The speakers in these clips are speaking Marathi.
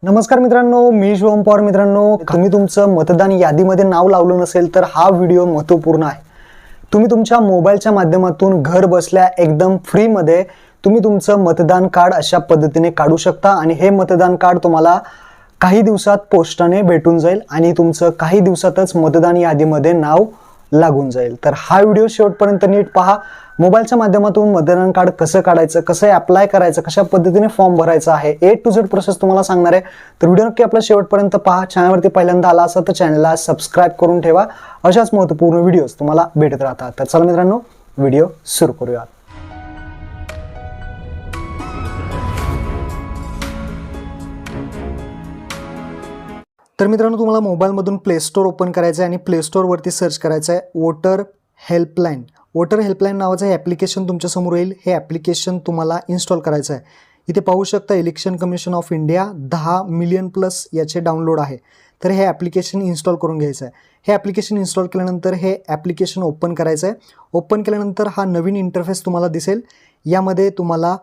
नमस्कार मित्रांनो, मी शुभम पवार. मित्रांनो, तुम्ही तुमचं मतदान यादीमध्ये नाव लावलं नसेल तर हा व्हिडिओ महत्त्वपूर्ण आहे. तुम्ही तुमच्या मोबाईलच्या माध्यमातून घर बसल्या एकदम फ्रीमध्ये तुम्ही तुमचं मतदान कार्ड अशा पद्धतीने काढू शकता आणि हे मतदान कार्ड तुम्हाला काही दिवसात पोस्टाने भेटून जाईल आणि तुमचं काही दिवसातच मतदान यादीमध्ये नाव लागून जाईल. तर हा व्हिडिओ शेवटपर्यंत नीट पहा. मोबाईलच्या माध्यमातून मतदान कार्ड कसं काढायचं, कसं अप्लाय करायचं, कशा पद्धतीने फॉर्म भरायचा आहे, A to Z प्रोसेस तुम्हाला सांगणार आहे. तर व्हिडिओ नक्की आपला शेवटपर्यंत पहा. चॅनलवरती पहिल्यांदा आला असाल तर चॅनलला सबस्क्राईब करून ठेवा. अशाच महत्त्वपूर्ण व्हिडिओज तुम्हाला भेटत राहतात. तर चला मित्रांनो, व्हिडिओ सुरू करूयात. तर मित्रांनो, तुम्हाला मोबाईलमधून प्ले स्टोअर ओपन करायचं आहे आणि प्ले स्टोअरवरती सर्च करायचं आहे वोटर हेल्पलाईन. वोटर हेल्पलाईन नावाचं हे ॲप्लिकेशन तुमच्यासमोर येईल. हे ॲप्लिकेशन तुम्हाला इन्स्टॉल करायचं आहे. इथे पाहू शकता election commission of India 10 million plus याचे डाउनलोड आहे. तर हे ॲप्लिकेशन इन्स्टॉल करून घ्यायचं आहे. हे ॲप्लिकेशन इन्स्टॉल केल्यानंतर हे ॲप्लिकेशन ओपन करायचं आहे. ओपन केल्यानंतर हा नवीन इंटरफेस तुम्हाला दिसेल. यामध्ये तुम्हाला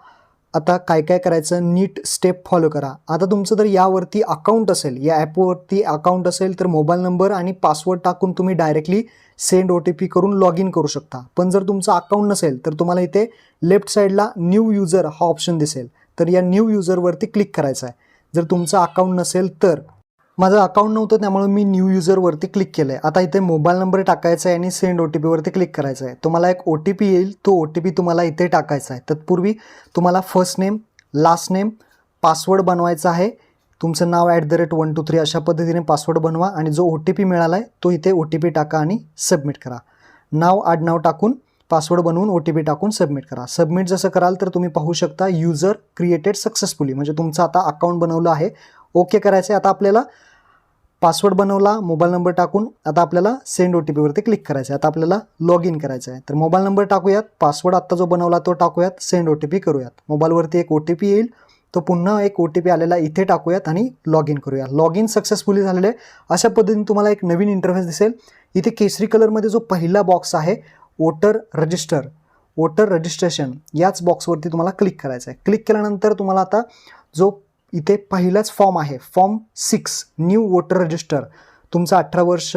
आता काय काय करायचं, नीट स्टेप फॉलो करा. आता तुमचं जर यावरती अकाउंट असेल, या ॲपवरती अकाउंट असेल तर मोबाईल नंबर आणि पासवर्ड टाकून तुम्ही डायरेक्टली सेंड OTP करून लॉग इन करू शकता. पण जर तुमचं अकाउंट नसेल तर तुम्हाला इथे लेफ्ट साईडला न्यू युजर हा ऑप्शन दिसेल. तर या न्यू युजरवरती क्लिक करायचं आहे. जर तुमचं अकाउंट नसेल तर, माझं अकाउंट नव्हतं त्यामुळे मी न्यू युजरवरती क्लिक केलं आहे. आता इथे मोबाईल नंबर टाकायचा आहे आणि सेंड OTPवरती क्लिक करायचं आहे. तुम्हाला एक OTP येईल, तो OTP तुम्हाला इथे टाकायचा आहे. तत्पूर्वी तुम्हाला first name, last name, password बनवायचा आहे. तुमचं नाव @123 अशा पद्धतीने पासवर्ड बनवा आणि जो OTP मिळाला आहे तो इथे OTP टाका आणि सबमिट करा. नाव आडनाव टाकून पासवर्ड बनवून OTP टाकून सबमिट करा. सबमिट जसं कराल तर तुम्ही पाहू शकता युजर क्रिएटेड सक्सेसफुली, म्हणजे तुमचं आता अकाउंट बनवलं आहे. ओके करायचं आहे. आता आपल्याला पासवर्ड बनवला मोबाईल नंबर टाकून, आता आपल्याला सेंड OTPवरती क्लिक करायचं आहे. आता आपल्याला लॉग इन करायचं आहे. तर मोबाईल नंबर टाकूयात, पासवर्ड आत्ता जो बनवला तो टाकूयात, सेंड OTP करूयात. मोबाईलवरती एक OTP येईल, तो पुन्हा एक OTP आलेला इथे टाकूयात आणि लॉग इन करूया. लॉग इन सक्सेसफुली झालेलं आहे. अशा पद्धतीने तुम्हाला एक नवीन इंटरफेस दिसेल. इथे केसरी कलरमध्ये जो पहिला बॉक्स आहे वोटर रजिस्टर, वोटर रजिस्ट्रेशन, याच बॉक्सवरती तुम्हाला क्लिक करायचं आहे. क्लिक केल्यानंतर तुम्हाला आता जो इथे पहिलाच फॉर्म आहे, फॉर्म 6 न्यू वोटर रजिस्टर, तुमचं 18 वर्ष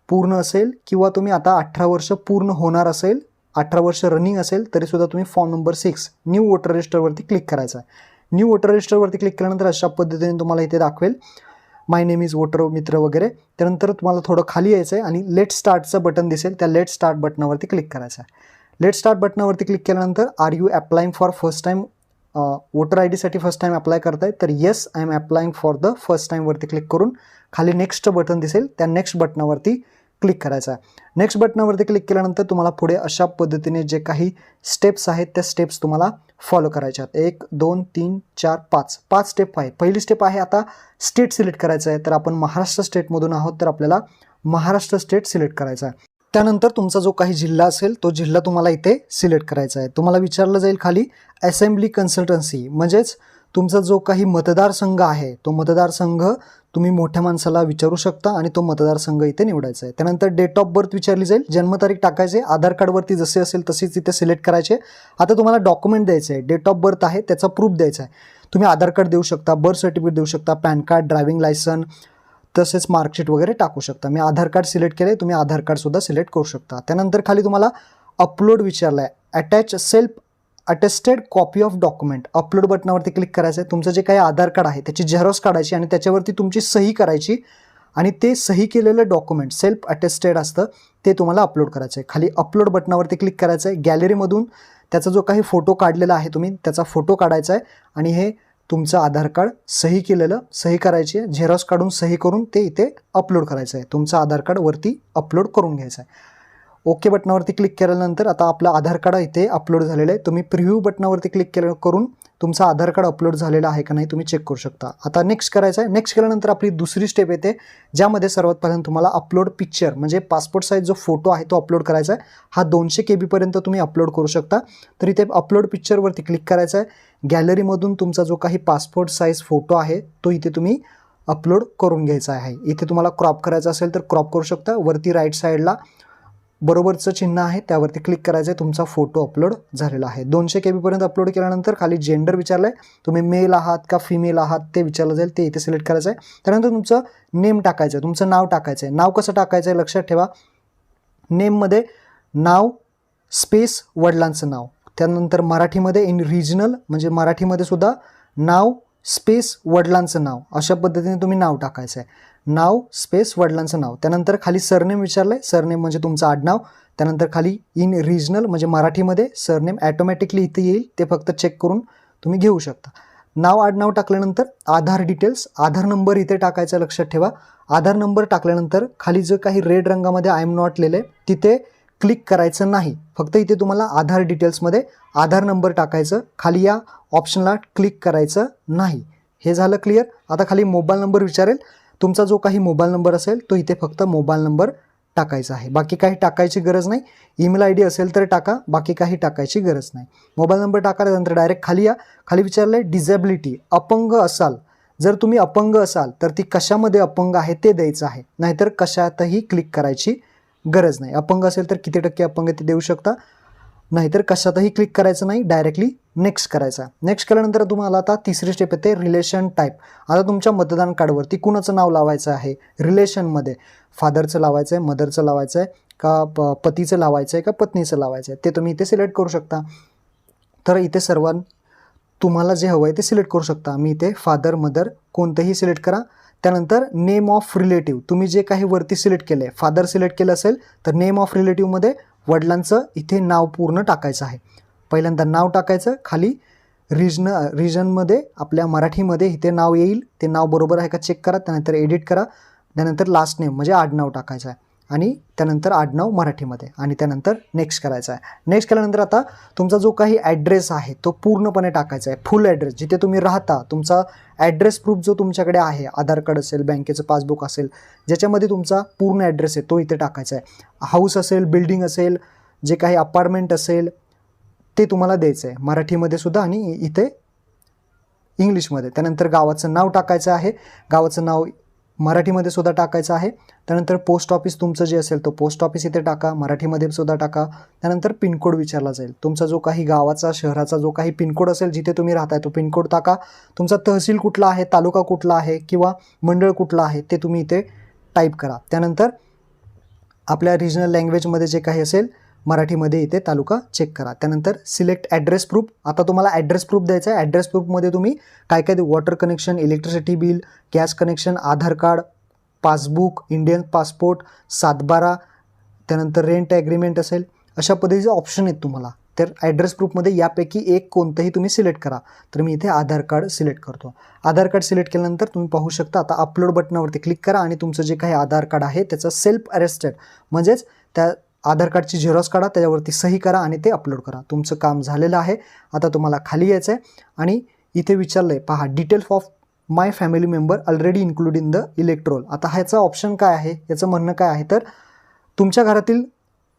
पूर्ण असेल किंवा तुम्ही आता 18 वर्ष पूर्ण होणार असेल, 18 वर्ष रनिंग असेल तरीसुद्धा तुम्ही फॉर्म नंबर 6 न्यू वोटर रजिस्टरवरती क्लिक करायचं आहे. न्यू वोटर रजिस्टरवरती क्लिक केल्यानंतर अशा पद्धतीने तुम्हाला इथे दाखवेल माय नेम इज वोटर मित्र वगैरे. त्यानंतर तुम्हाला थोडं खाली यायचं आहे आणि लेट स्टार्टचं बटन दिसेल, त्या लेट स्टार्ट बटनावरती क्लिक करायचं आहे. लेट स्टार्ट बटनावरती क्लिक केल्यानंतर are you applying for first time, voter ID first time apply करताय तर yes I am applying for the फर्स्ट टाईमवरती क्लिक करून खाली नेक्स्ट बटन दिसेल, त्या नेक्स्ट बटनावरती क्लिक करायचं आहे. नेक्स्ट बटनावरती क्लिक केल्यानंतर तुम्हाला पुढे अशा पद्धतीने जे काही स्टेप्स आहेत त्या स्टेप्स तुम्हाला फॉलो करायच्या आहेत. 1 2 3 4 5 स्टेप आहे. पहिली स्टेप आहे आता स्टेट सिलेक्ट करायचं आहे. तर आपण महाराष्ट्र स्टेटमधून आहोत तर आपल्याला महाराष्ट्र स्टेट सिलेक्ट करायचा आहे. त्यानंतर तुमचा जो काही जिल्हा असेल तो जिल्हा तुम्हाला इथे सिलेक्ट करायचा आहे. तुम्हाला विचारलं जाईल खाली असेंब्ली कन्सल्टन्सी, म्हणजेच तुमचा जो काही मतदारसंघ आहे तो मतदारसंघ तुम्ही मोठ्या माणसाला विचारू शकता आणि तो मतदारसंघ इथे निवडायचा आहे. त्यानंतर डेट ऑफ बर्थ विचारली जाईल, जन्मतारीख टाकायचे, आधार कार्डवरती जसे असेल तसेच इथे सिलेक्ट करायचे. आता तुम्हाला डॉक्युमेंट द्यायचं आहे, डेट ऑफ बर्थ आहे त्याचा प्रूफ द्यायचा आहे. तुम्ही आधार कार्ड देऊ शकता, बर्थ सर्टिफिकेट देऊ शकता, पॅन कार्ड, ड्रायव्हिंग लायसन, तसेच मार्कशीट वगैरे टाकू शकता. मी आधार कार्ड सिलेक्ट केले, तुम्ही आधार कार्डसुद्धा सिलेक्ट करू शकता. त्यानंतर खाली तुम्हाला अपलोड विचारलं आहे, attach self attested copy of document, upload बटनावरती क्लिक करायचं आहे. तुमचं जे काही आधार कार्ड आहे त्याची झेरॉक्स काढायची आणि त्याच्यावरती तुमची सही करायची आणि ते सही केलेलं डॉक्युमेंट सेल्फ अटेस्टेड असतं ते तुम्हाला अपलोड करायचं आहे. खाली अपलोड बटनावरती क्लिक करायचं आहे. गॅलरीमधून त्याचा जो काही फोटो काढलेला आहे तुम्ही त्याचा फोटो काढायचा आहे आणि हे तुमचं आधार कार्ड सही केलेलं, सही करायची आहे, झेरॉक्स काढून सही करून ते इथे अपलोड करायचं आहे. तुमचं आधार कार्ड वरती अपलोड करून घ्यायचं आहे. ओके बटनावरती क्लिक केल्यानंतर आता आपलं आधार कार्ड इथे अपलोड झालेलं आहे. तुम्ही प्रिव्ह्यू बटनावरती क्लिक करून तुमचं आधार कार्ड अपलोड झालेलं आहे का नाही तुम्ही चेक करू शकता. आता नेक्स्ट करायचं आहे. नेक्स्ट केल्यानंतर आपली दुसरी स्टेप येते, ज्यामध्ये सर्वात पहिल्यांदा तुम्हाला अपलोड पिक्चर म्हणजे पासपोर्ट साईज जो फोटो आहे तो अपलोड करायचा आहे. हा 200 KB पर्यंत तुम्ही अपलोड करू शकता. तर इथे अपलोड पिक्चरवरती क्लिक करायचं आहे. गॅलरीमधून तुमचा जो काही पासपोर्ट साईज फोटो आहे तो इथे तुम्ही अपलोड करून घ्यायचा आहे. इथे तुम्हाला क्रॉप करायचा असेल तर क्रॉप करू शकता. वरती राईट साईडला बरोबरचं चिन्ह आहे त्यावरती क्लिक करायचं आहे. तुमचा फोटो अपलोड झालेला आहे. 200 KB पर्यंत अपलोड केल्यानंतर खाली जेंडर विचारलं आहे, तुम्ही मेल आहात का फिमेल आहात ते विचारलं जाईल, ते इथे सिलेक्ट करायचं आहे. त्यानंतर तुमचं नेम टाकायचं आहे, तुमचं नाव टाकायचं आहे. नाव कसं टाकायचं आहे लक्षात ठेवा. नेममध्ये नाव स्पेस वडिलांचं नाव, त्यानंतर मराठीमध्ये इन रिजनल म्हणजे मराठीमध्ये सुद्धा नाव स्पेस वडिलांचं नाव, अशा पद्धतीने तुम्ही नाव टाकायचं आहे. नाव स्पेस वडिलांचं नाव. त्यानंतर खाली सरनेम विचारलं आहे, सरनेम म्हणजे तुमचं आडनाव. त्यानंतर खाली इन रिजनल म्हणजे मराठीमध्ये सरनेम ॲटोमॅटिकली इथे येईल, ते फक्त चेक करून तुम्ही घेऊ शकता. नाव आडनाव टाकल्यानंतर आधार डिटेल्स, आधार नंबर इथे टाकायचा लक्षात ठेवा. आधार नंबर टाकल्यानंतर खाली जो काही रेड रंगामध्ये आय एम नॉट लिहिलं तिथे क्लिक करायचं नाही, फक्त इथे तुम्हाला आधार डिटेल्समध्ये आधार नंबर टाकायचं, खाली या ऑप्शनला क्लिक करायचं नाही. हे झालं क्लिअर. आता खाली मोबाईल नंबर विचारेल, तुमचा जो काही मोबाईल नंबर असेल तो इथे फक्त मोबाईल नंबर टाकायचा आहे, बाकी काही टाकायची गरज नाही. ईमेल ID असेल तर टाका, बाकी काही टाकायची गरज नाही. मोबाईल नंबर टाकल्यानंतर डायरेक्ट खाली या. खाली विचारलं आहे डिझॅबिलिटी, अपंग असाल, जर तुम्ही अपंग असाल तर ती कशामध्ये अपंग आहे ते द्यायचं आहे, नाहीतर कशातही क्लिक करायची गरज नाही. अपंग असेल तर किती टक्के अपंग ते देऊ शकता, नाहीतर कशातही क्लिक करायचं नाही, डायरेक्टली नेक्स्ट करायचा. नेक्स्ट केल्यानंतर तुम्हाला आता तिसरी स्टेप येते रिलेशन टाईप. आता तुमच्या मतदान कार्डवरती कुणाचं नाव लावायचं आहे, रिलेशनमध्ये फादरचं लावायचं आहे, मदरचं लावायचं आहे का पतीचं लावायचं आहे का पत्नीचं लावायचं आहे, ते तुम्ही इथे सिलेक्ट करू शकता. तर इथे तुम्हाला जे हवं आहे ते सिलेक्ट करू शकता. मी इथे फादर मदर कोणतंही सिलेक्ट करा. त्यानंतर नेम ऑफ रिलेटिव्ह, तुम्ही जे काही वरती सिलेक्ट केलं आहे, फादर सिलेक्ट केलं असेल तर नेम ऑफ रिलेटिव्हमध्ये वडिलांचं इथे नाव पूर्ण टाकायचं आहे. पहिल्यांदा नाव टाकायचं, खाली रिजनमध्ये आपल्या मराठीमध्ये इथे नाव येईल, ते नाव बरोबर आहे का चेक करा. त्यानंतर एडिट करा. त्यानंतर लास्ट नेम म्हणजे आडनाव टाकायचं आहे आणि त्यानंतर आडनाव मराठीमध्ये आणि त्यानंतर नेक्स्ट करायचं आहे. नेक्स्ट केल्यानंतर आता तुमचा जो काही ॲड्रेस आहे तो पूर्णपणे टाकायचा आहे. फुल ॲड्रेस, जिथे तुम्ही राहता, तुमचा ॲड्रेस प्रूफ जो तुमच्याकडे आहे, आधार कार्ड असेल, बँकेचं पासबुक असेल, ज्याच्यामध्ये तुमचा पूर्ण ॲड्रेस आहे तो इथे टाकायचा आहे. हाऊस असेल, बिल्डिंग असेल, जे काही अपार्टमेंट असेल ते तुम्हाला द्यायचं आहे, मराठीमध्ये सुद्धा आणि इथे इंग्लिशमध्ये. त्यानंतर गावाचं नाव टाकायचं आहे, गावाचं नाव मराठीमध्ये सुद्धा टाकायचं आहे. त्यानंतर पोस्ट ऑफिस तुमचं जे असेल तो पोस्ट ऑफिस इथे टाका, मराठीमध्ये सुद्धा टाका. त्यानंतर पिनकोड विचारला जाईल, तुमचा जो काही गावाचा शहराचा जो काही पिनकोड असेल जिथे तुम्ही राहताय तो पिनकोड टाका. तुमचा तहसील कुठला आहे, तालुका कुठला आहे किंवा मंडळ कुठला आहे ते तुम्ही इथे टाईप करा. त्यानंतर आपल्या रिजनल लँग्वेजमध्ये जे काही असेल मराठीमध्ये इथे तालुका चेक करा. त्यानंतर सिलेक्ट ॲड्रेस प्रूफ, आता तुम्हाला ॲड्रेस प्रूफ द्यायचा आहे. ॲड्रेस प्रूफमध्ये तुम्ही काय काय water connection, electricity bill, gas connection, Aadhaar card, passbook, Indian passport, 7/12, त्यानंतर रेंट ॲग्रीमेंट असेल, अशा पद्धतीचे ऑप्शन आहेत तुम्हाला. तर ॲड्रेस प्रूफमध्ये यापैकी एक कोणतंही तुम्ही सिलेक्ट करा. तर मी इथे आधार कार्ड सिलेक्ट करतो. आधार कार्ड सिलेक्ट केल्यानंतर तुम्ही पाहू शकता आता अपलोड बटनावरती क्लिक करा आणि तुमचं जे काही आधार कार्ड आहे त्याचं सेल्फ अरेस्टेड म्हणजेच त्या आधार कार्डची झेरॉक्स काढा, त्याच्यावरती सही करा आणि ते अपलोड करा. तुमचं काम झालेलं आहे. आता तुम्हाला खाली यायचं आहे आणि इथे विचारलं आहे पहा details of my family member already include in the electoral. आता ह्याचा ऑप्शन काय आहे, याचं म्हणणं काय आहे, तर तुमच्या घरातील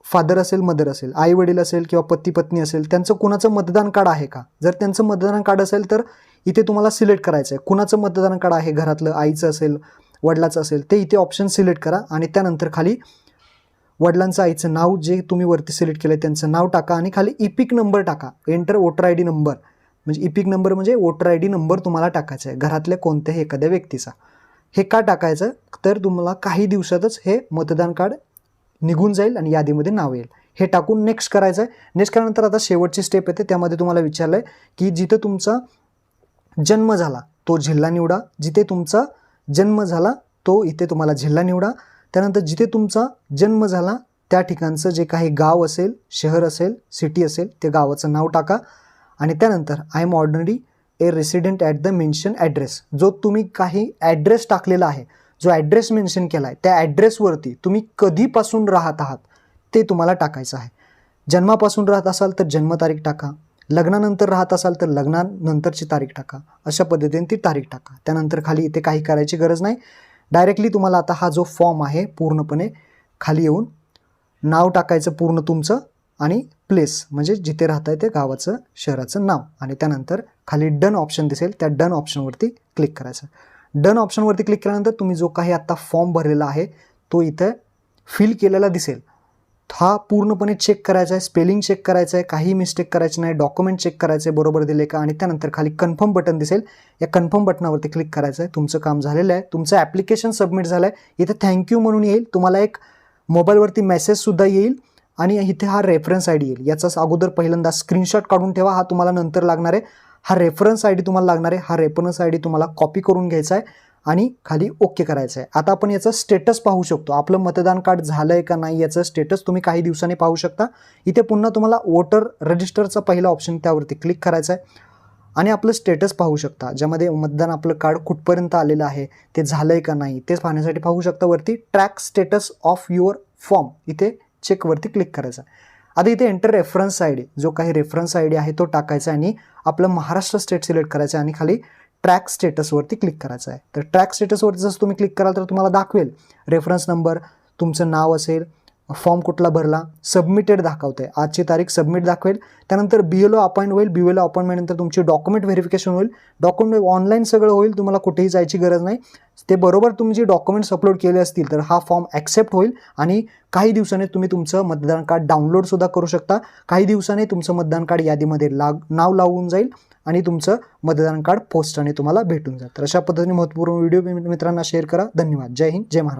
फादर असेल, मदर असेल, आई वडील असेल किंवा पती पत्नी असेल, त्यांचं कुणाचं मतदान कार्ड आहे का. जर त्यांचं मतदान कार्ड असेल तर इथे तुम्हाला सिलेक्ट करायचं आहे कुणाचं मतदान कार्ड आहे, घरातलं आईचं असेल, वडिलाचं असेल, ते इथे ऑप्शन सिलेक्ट करा आणि त्यानंतर खाली वडिलांचं आईचं नाव जे तुम्ही वरती सिलेक्ट केलं त्यांचं नाव टाका आणि खाली इपिक नंबर टाका. एंटर वोटर ID नंबर, म्हणजे इपिक नंबर म्हणजे वोटर ID नंबर तुम्हाला टाकायचा आहे घरातल्या कोणत्याही एखाद्या व्यक्तीचा. हे का टाकायचं, तर तुम्हाला काही दिवसातच हे मतदान कार्ड निघून जाईल आणि यादीमध्ये नाव येईल. हे टाकून नेक्स्ट करायचं आहे. नेक्स्ट केल्यानंतर आता शेवटची स्टेप येते, त्यामध्ये तुम्हाला विचारलं आहे की जिथे तुमचा जन्म झाला तो जिल्हा निवडा. जिथे तुमचा जन्म झाला तो इथे तुम्हाला जिल्हा निवडा. त्यानंतर जिथे तुमचा जन्म झाला त्या ठिकाणचं जे काही गाव असेल, शहर असेल, सिटी असेल, ते गावाचं नाव टाका आणि त्यानंतर I am ordinary a resident at the mention address. जो तुम्ही काही ॲड्रेस टाकलेला आहे, जो ॲड्रेस मेन्शन केला आहे त्या ॲड्रेसवरती तुम्ही कधीपासून राहत आहात ते तुम्हाला टाकायचं आहे. जन्मापासून राहत असाल तर जन्मतारीख टाका, लग्नानंतर राहत असाल तर लग्नानंतरची तारीख टाका, अशा पद्धतीने ती तारीख टाका. त्यानंतर खाली इथे काही करायची गरज नाही. डायरेक्टली तुम्हाला आता हा जो फॉर्म आहे पूर्णपणे खाली येऊन नाव टाकायचं पूर्ण तुमचं आणि प्लेस म्हणजे जिथे राहताय ते गावाचं शहराचं नाव आणि त्यानंतर खाली डन ऑप्शन दिसेल त्या डन ऑप्शनवरती क्लिक करायचं. डन ऑप्शनवरती क्लिक केल्यानंतर तुम्ही जो काही आत्ता फॉर्म भरलेला आहे तो इथे फिल केलेला दिसेल. हा पूर्णपणे चेक करायचा आहे, स्पेलिंग चेक करायचं आहे, काही मिस्टेक करायची नाही, डॉक्युमेंट चेक करायचे बरोबर दिले का, आणि त्यानंतर खाली कन्फर्म बटन दिसेल, या कन्फर्म बटनावरती क्लिक करायचं आहे. तुमचं काम झालेलं आहे, तुमचं ॲप्लिकेशन सबमिट झालं आहे. इथे थँक्यू म्हणून येईल, तुम्हाला एक मोबाईलवरती मेसेजसुद्धा येईल आणि इथे हा रेफरन्स आय डी येईल. याचाच अगोदर पहिल्यांदा स्क्रीनशॉट काढून ठेवा, हा तुम्हाला नंतर लागणार आहे. हा रेफरन्स आय डी तुम्हाला लागणार आहे, हा रेफरन्स आय डी तुम्हाला कॉपी करून घ्यायचा आहे आणि खाली ओके करायचं आहे. आता आपण याचं स्टेटस पाहू शकतो, आपलं मतदान कार्ड झालं आहे का नाही याचं स्टेटस तुम्ही काही दिवसांनी पाहू शकता. इथे पुन्हा तुम्हाला वोटर रजिस्टरचा पहिला ऑप्शन त्यावरती क्लिक करायचा आहे आणि आपलं स्टेटस पाहू शकता, ज्यामध्ये मतदान आपलं कार्ड कुठपर्यंत आलेलं आहे, ते झालं आहे का नाही तेच पाहण्यासाठी पाहू शकता. वरती track status of your form, इथे चेकवरती क्लिक करायचं. आता इथे एंटर रेफरन्स आय डी, जो काही रेफरन्स आय डी आहे तो टाकायचा आणि आपलं महाराष्ट्र स्टेट सिलेक्ट करायचं आणि खाली ट्रॅक स्टेटसवरती क्लिक करायचं आहे. तर ट्रॅक स्टेटसवरती जसं तुम्ही क्लिक कराल तर तुम्हाला दाखवेल रेफरन्स नंबर, तुमचं नाव असेल, फॉर्म कुठला भरला, सबमिटेड दाखवते, आजची तारीख सबमिट दाखवेल. त्यानंतर BLO अपॉइंट होईल, BLO अपॉइंटमेंटनंतर तुमची डॉक्युमेंट व्हेरिफिकेशन होईल, डॉक्युमेंट ऑनलाईन सगळं होईल, तुम्हाला कुठेही जायची गरज नाही. ते बरोबर तुम्ही जे डॉक्युमेंट्स अपलोड केले असतील तर हा फॉर्म ॲक्सेप्ट होईल आणि काही दिवसांनी तुम्ही तुमचं मतदान कार्ड डाउनलोडसुद्धा करू शकता. काही दिवसांनी तुमचं मतदान कार्ड यादीमध्ये नाव लागून जाईल आणि तुमचं मतदान कार्ड पोस्टाने तुम्हाला भेटून जाईल. तर अशा पद्धतीने महत्त्वपूर्ण व्हिडिओ मित्रांना शेअर करा. धन्यवाद. जय हिंद, जय महाराष्ट्र.